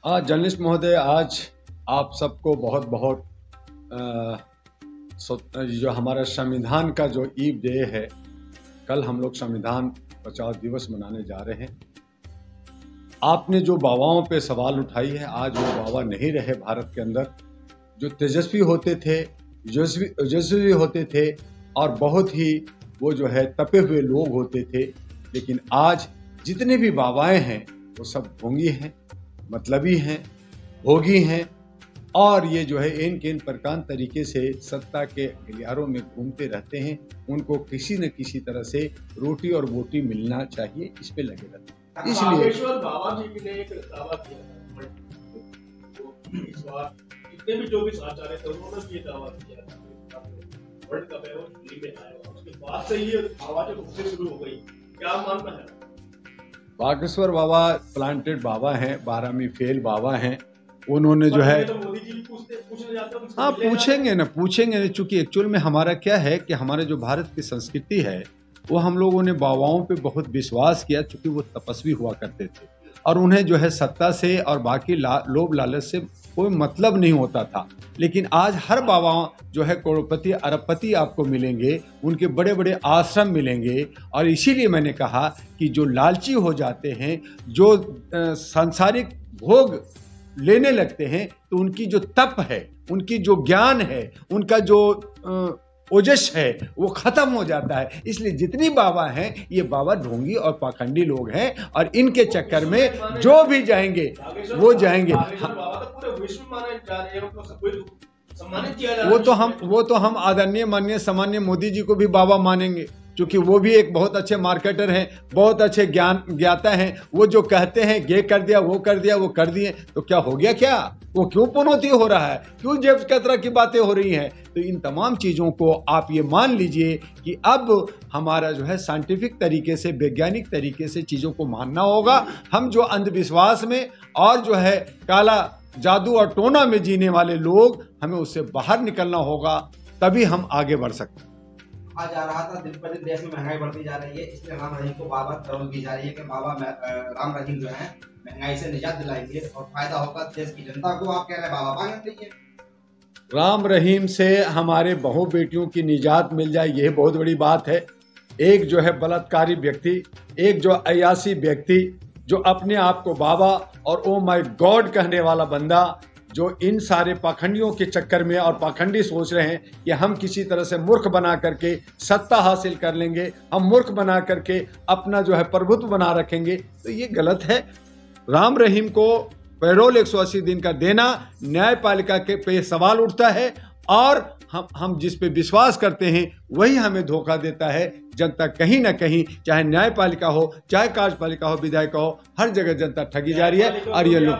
Journalist महोदय, आज आप सबको बहुत बहुत जो हमारा संविधान का जो ईव डे है, कल हम लोग संविधान बचाओ दिवस मनाने जा रहे हैं। आपने जो बाबाओं पे सवाल उठाई है, आज वो बाबा नहीं रहे भारत के अंदर, जो तेजस्वी होते थे, यशस्वी होते थे और बहुत ही वो जो है तपे हुए लोग होते थे। लेकिन आज जितने भी बाबाएं हैं वो सब ढोंगी हैं, मतलबी हैं, भोगी हैं और ये जो है इन प्रकार तरीके से सत्ता के गलियारों में घूमते रहते हैं। उनको किसी न किसी तरह से रोटी और बोटी मिलना चाहिए, इस पे लगे रहते हैं। इसलिए बाबा जी ने एक दावा किया था, इस बार जितने भी जो भी आचार्य थे उन्होंने ये दावा किया था वर्ल्ड कप है वो दिल्ली में आएगा। उसके बाद से ये आवाजें उठने शुरू हो गई। क्या मानना है? बागेश्वर बाबा प्लांटेड बाबा हैं, 12वीं फेल बाबा हैं। उन्होंने जो है तो मोदी जी पूछने जाते हैं। हाँ, पूछेंगे ना। चूंकि एक्चुअल में हमारा क्या है कि हमारे जो भारत की संस्कृति है वो हम लोगों ने बाबाओं पे बहुत विश्वास किया, चूंकि वो तपस्वी हुआ करते थे और उन्हें जो है सत्ता से और बाकी लोभ लालच से कोई मतलब नहीं होता था। लेकिन आज हर बाबा जो है करोड़पति अरबपति आपको मिलेंगे, उनके बड़े बड़े आश्रम मिलेंगे। और इसीलिए मैंने कहा कि जो लालची हो जाते हैं, जो सांसारिक भोग लेने लगते हैं, तो उनकी जो तप है, उनकी जो ज्ञान है, उनका जो ओजस है वो खत्म हो जाता है। इसलिए जितनी बाबा हैं ये बाबा ढोंगी और पाखंडी लोग हैं और इनके चक्कर में जो भी जाएंगे वो जाएंगे। वो तो हम आदरणीय माननीय सामान्य मोदी जी को भी बाबा मानेंगे, क्योंकि वो भी एक बहुत अच्छे मार्केटर हैं, बहुत अच्छे ज्ञाता हैं। वो जो कहते हैं ये कर दिया, वो कर दिया, वो कर दिए, तो क्या हो गया? क्या वो क्यों पुनौती हो रहा है? क्यों जेब कतरा की बातें हो रही हैं? तो इन तमाम चीज़ों को आप ये मान लीजिए कि अब हमारा जो है साइंटिफिक तरीके से, वैज्ञानिक तरीके से चीज़ों को मानना होगा। हम जो अंधविश्वास में और जो है काला जादू और टोना में जीने वाले लोग, हमें उससे बाहर निकलना होगा, तभी हम आगे बढ़ सकते हैं। आ जा रहा था, दिन पर दिन देश में महंगाई बढ़ती जा रही है, इसलिए राम रहीम को बाबा तरह दी जा रही है कि बाबा राम रहीम जो है महंगाई से निजात दिलाएंगे और फायदा होगा देश की जनता को। आप कह रहे हैं बाबा मांग लीजिए, राम रहीम से हमारे बहु बेटियों की निजात मिल जाए, यह बहुत बड़ी बात है। एक जो है बलात्कारी व्यक्ति, एक जो अयासी व्यक्ति, जो अपने आप को बाबा और ओ माय गॉड कहने वाला बंदा, जो इन सारे पाखंडियों के चक्कर में और पाखंडी सोच रहे हैं कि हम किसी तरह से मूर्ख बना करके सत्ता हासिल कर लेंगे, हम मूर्ख बना करके अपना जो है प्रभुत्व बना रखेंगे, तो ये गलत है। राम रहीम को पैरोल 180 दिन का देना न्यायपालिका के पे सवाल उठता है और हम जिस पे विश्वास करते हैं वही हमें धोखा देता है। जनता कहीं ना कहीं, चाहे न्यायपालिका हो, चाहे कार्यपालिका हो, विधायिका हो, हर जगह जनता ठगी जा रही है। और ये लोग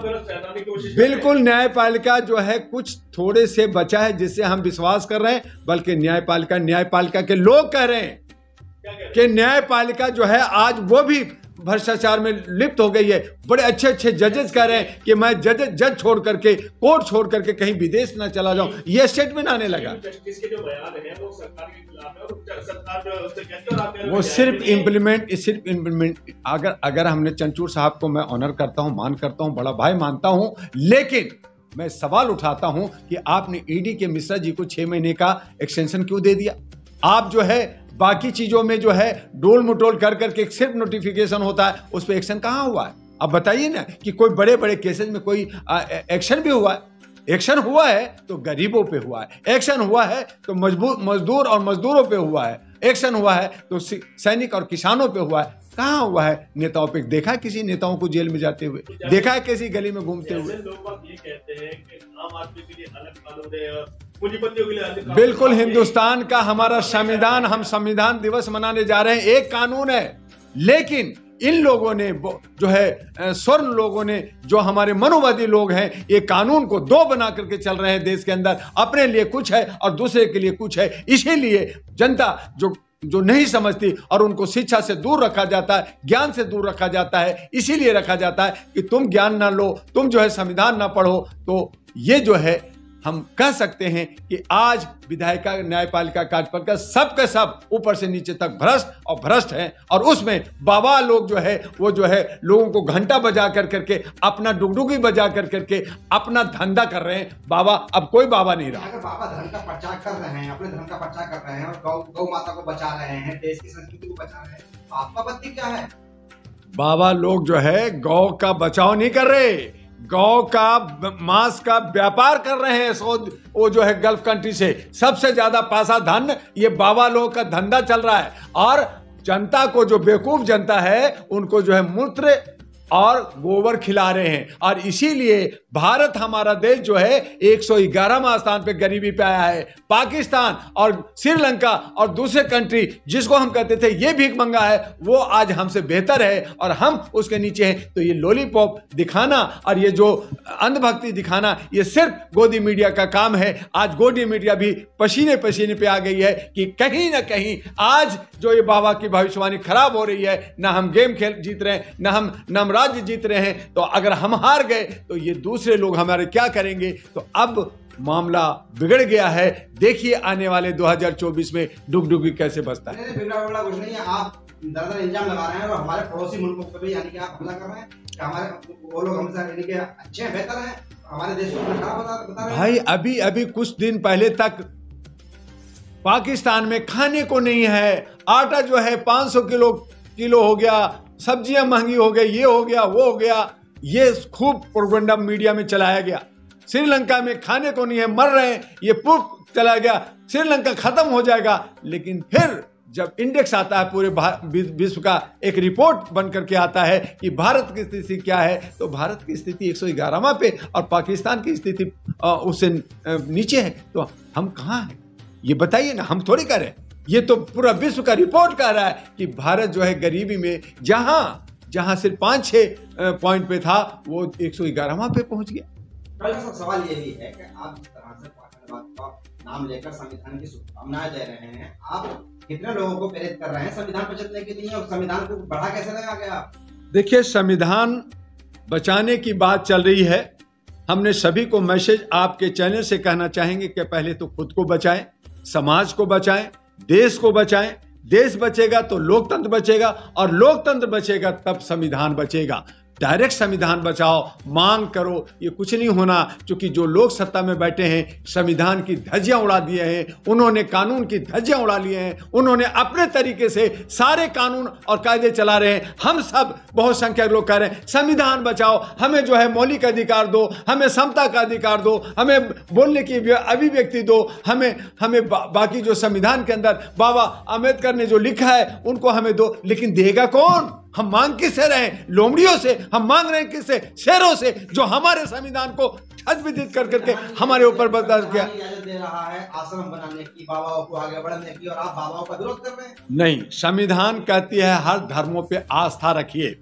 बिल्कुल, न्यायपालिका जो है कुछ थोड़े से बचा है जिससे हम विश्वास कर रहे हैं, बल्कि न्यायपालिका के लोग कह रहे हैं कि न्यायपालिका जो है आज वो भी भ्रष्टाचार में लिप्त हो गई है। बड़े अच्छे अच्छे जजेस कह रहे हैं कि मैं जज छोड़ करके, कोर्ट छोड़ करके कहीं विदेश ना चला जाऊं। ये स्टेटमेंट आने लगा। वो सिर्फ इम्प्लीमेंट अगर हमने चंचूर साहब को मैं ऑनर करता हूं, मान करता हूं, बड़ा भाई मानता हूं, लेकिन मैं सवाल उठाता हूं कि आपने ईडी के मिश्रा जी को 6 महीने का एक्सटेंशन क्यों दे दिया? आप जो है बाकी चीजों में जो है डोल मटोल कर करके सिर्फ नोटिफिकेशन होता है, उस पर एक्शन कहाँ हुआ है? अब बताइए ना कि कोई बड़े बड़े केसेस में कोई एक्शन भी हुआ है? एक्शन हुआ है तो गरीबों पे हुआ है, एक्शन हुआ है तो मजदूर और मजदूरों पे हुआ है, एक्शन हुआ है तो सैनिक और किसानों पे हुआ है। कहाँ हुआ है नेताओं पे? देखा है किसी नेताओं को जेल में जाते हुए? देखा है किसी गली में घूमते हुए? लोग ये कहते हैं कि आम आदमी के लिए अलग कानून है और पूंजीपतियों के लिए अलग कानून। बिल्कुल, हिंदुस्तान का हमारा संविधान, हम संविधान दिवस मनाने जा रहे हैं, एक कानून है। लेकिन इन लोगों ने जो है स्वर्ण लोगों ने, जो हमारे मनोवादी लोग हैं, ये कानून को दो बना करके चल रहे हैं देश के अंदर। अपने लिए कुछ है और दूसरे के लिए कुछ है। इसीलिए जनता जो नहीं समझती और उनको शिक्षा से दूर रखा जाता है, ज्ञान से दूर रखा जाता है, इसीलिए रखा जाता है कि तुम ज्ञान ना लो, तुम जो है संविधान ना पढ़ो, तो ये जो है हम कह सकते हैं कि आज विधायिका न्यायपालिका कार्यपालिका सब के सब ऊपर से नीचे तक भ्रष्ट हैं। और उसमें बाबा लोग जो है वो जो है लोगों को घंटा बजा कर करके अपना डुगडुगी बजा कर करके अपना धंधा कर रहे हैं। बाबा अब कोई बाबा नहीं रहा। अगर बाबा धर्म का प्रचार कर रहे हैं, अपने धर्म का प्रचार कर रहे हैं और गौ माता को बचा रहे हैं, देश की संस्कृति को बचा रहे हैं, आपका आपत्ति क्या है? बाबा लोग जो है गौ का बचाव नहीं कर रहे, गौ का मांस का व्यापार कर रहे हैं। वो जो है गल्फ कंट्री से सबसे ज्यादा पैसा धन ये बाबा लोग का धंधा चल रहा है। और जनता को जो बेवकूफ जनता है उनको जो है मूत्र और गोबर खिला रहे हैं। और इसीलिए भारत हमारा देश जो है 111वां स्थान पे गरीबी पे आया है। पाकिस्तान और श्रीलंका और दूसरे कंट्री जिसको हम कहते थे ये भीख मंगा है, वो आज हमसे बेहतर है और हम उसके नीचे हैं। तो ये लॉलीपॉप दिखाना और ये जो अंधभक्ति दिखाना ये सिर्फ गोदी मीडिया का काम है। आज गोदी मीडिया भी पसीने पसीने पे आ गई है कि कहीं ना कहीं आज जो ये बाबा की भविष्यवाणी खराब हो रही है, ना हम गेम खेल जीत रहे हैं, ना हम राज्य जीत रहे हैं। तो अगर हम हार गए तो ये दूसरे लोग हमारे क्या करेंगे? तो अब मामला बिगड़ गया है। देखिए आने वाले 2024 में डुगडुगी कैसे बचता है। नहीं, बिगड़ा कुछ नहीं है। आप दरअसल इल्जाम लगा रहे हैं और हमारे पड़ोसी मुल्कों पर भी यानी कि आप हमला कर रहे हैं कि हमारे वो लोग हमसे यानी कि अच्छे हैं, बेहतर हैं, हमारे देश को खराब बता रहे हैं। भाई अभी कुछ दिन पहले तक पाकिस्तान में खाने को नहीं है, आटा जो है 500 किलो हो गया, सब्जियां महंगी हो गई, ये हो गया वो हो गया, ये खूब प्रोपेगेंडा मीडिया में चलाया गया। श्रीलंका में खाने को नहीं है, मर रहे हैं, ये प्रूफ चला गया, श्रीलंका खत्म हो जाएगा। लेकिन फिर जब इंडेक्स आता है पूरे विश्व का, एक रिपोर्ट बन करके आता है कि भारत की स्थिति क्या है, तो भारत की स्थिति 111वां पे और पाकिस्तान की स्थिति उससे नीचे है। तो हम कहाँ हैं ये बताइए ना, हम थोड़ी कह रहे हैं, ये तो पूरा विश्व का रिपोर्ट कह रहा है कि भारत जो है गरीबी में जहां सिर्फ 5-6 पॉइंट पे था वो 111वां पे पहुंच गया। सवाल ये भी है कि आप जिस तरह से का नाम लेकर संविधान की शुभकामनाएं दे रहे हैं, आप कितने लोगों को प्रेरित कर रहे हैं संविधान बचाने के लिए और संविधान को बढ़ा कैसे लगाएंगे आप? देखिए, संविधान बचाने की बात चल रही है। हमने सभी को मैसेज आपके चैनल से कहना चाहेंगे कि पहले तो खुद को बचाएं, समाज को बचाएं, देश को बचाएं। देश बचेगा तो लोकतंत्र बचेगा और लोकतंत्र बचेगा तब संविधान बचेगा। डायरेक्ट संविधान बचाओ, मांग करो, ये कुछ नहीं होना। क्योंकि जो लोग सत्ता में बैठे हैं संविधान की धज्जियां उड़ा दिए हैं, उन्होंने कानून की धज्जियां उड़ा लिए हैं, उन्होंने अपने तरीके से सारे कानून और कायदे चला रहे हैं। हम सब बहुत संख्यक लोग कह रहे हैं संविधान बचाओ, हमें जो है मौलिक अधिकार दो, हमें समता का अधिकार दो, हमें बोलने की अभिव्यक्ति दो, हमें बाकी जो संविधान के अंदर बाबा अम्बेडकर ने जो लिखा है उनको हमें दो। लेकिन देगा कौन? हम मांग किससे रहे? लोमड़ियों से। हम मांग रहे हैं किससे? शेरों से, जो हमारे संविधान को छत कर करके हमारे ऊपर बर्दाश्त किया। इजाजत दे रहा है आश्रम बनाने की, बाबाओं को आगे बढ़ने की, और आप बाबाओं का विरोध कर रहे हैं। नहीं, संविधान कहती है हर धर्मों पे आस्था रखिए।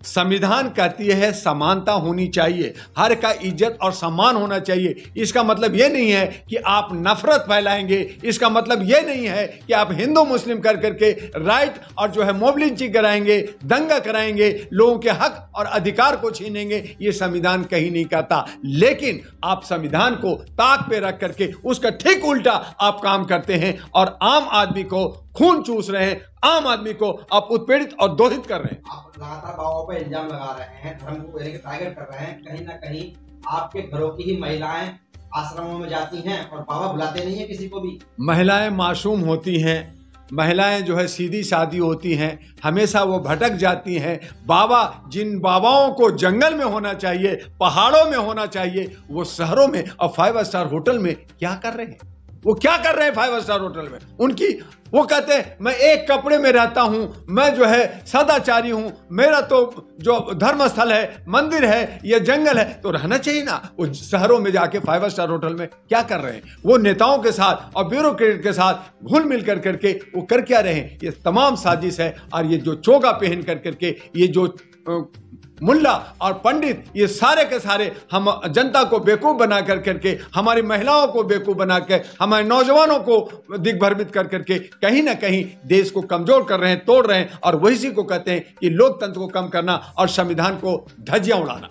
संविधान कहती है समानता होनी चाहिए, हर का इज्जत और सम्मान होना चाहिए। इसका मतलब यह नहीं है कि आप नफरत फैलाएंगे, इसका मतलब यह नहीं है कि आप हिंदू मुस्लिम कर करके राइट और जो है मॉब लिंचिंग कराएंगे, दंगा कराएंगे, लोगों के हक और अधिकार को छीनेंगे। ये संविधान कहीं नहीं कहता। लेकिन आप संविधान को ताक पे रख करके उसका ठीक उल्टा आप काम करते हैं और आम आदमी को खून चूस रहे हैं, आम आदमी को आप उत्पीड़ित और दोहित कर रहे हैं। आप लगातार बाबाओं पर इल्जाम लगा रहे हैं, धर्म को टारगेट कर रहे हैं। कहीं ना कहीं आपके घरों की ही महिलाएं आश्रमों में जाती हैं और बाबा बुलाते नहीं है किसी को भी। महिलाएं मासूम होती हैं, महिलाएं जो है सीधी सादी होती हैं, हमेशा वो भटक जाती हैं। बाबा, जिन बाबाओं को जंगल में होना चाहिए, पहाड़ों में होना चाहिए, वो शहरों में और 5 स्टार होटल में क्या कर रहे हैं? वो क्या कर रहे हैं 5 स्टार होटल में? उनकी वो कहते हैं मैं एक कपड़े में रहता हूं, मैं जो है सदाचारी हूं, मेरा तो जो धर्म स्थल है, मंदिर है, ये जंगल है। तो रहना चाहिए ना। वो शहरों में जाके 5 स्टार होटल में क्या कर रहे हैं? वो नेताओं के साथ और ब्यूरोक्रेट के साथ घुल मिल कर करके वो कर क्या रहे हैं? ये तमाम साजिश है। और ये जो चोगा पहन कर करके ये जो मुल्ला और पंडित, ये सारे के सारे हम जनता को बेवकूफ बना कर करके, हमारी महिलाओं को बेवकूफ बना के, हमारे नौजवानों को दिग्भ्रमित कर करके कहीं ना कहीं देश को कमजोर कर रहे हैं, तोड़ रहे हैं। और वही को कहते हैं कि लोकतंत्र को कम करना और संविधान को धज्जियां उड़ाना।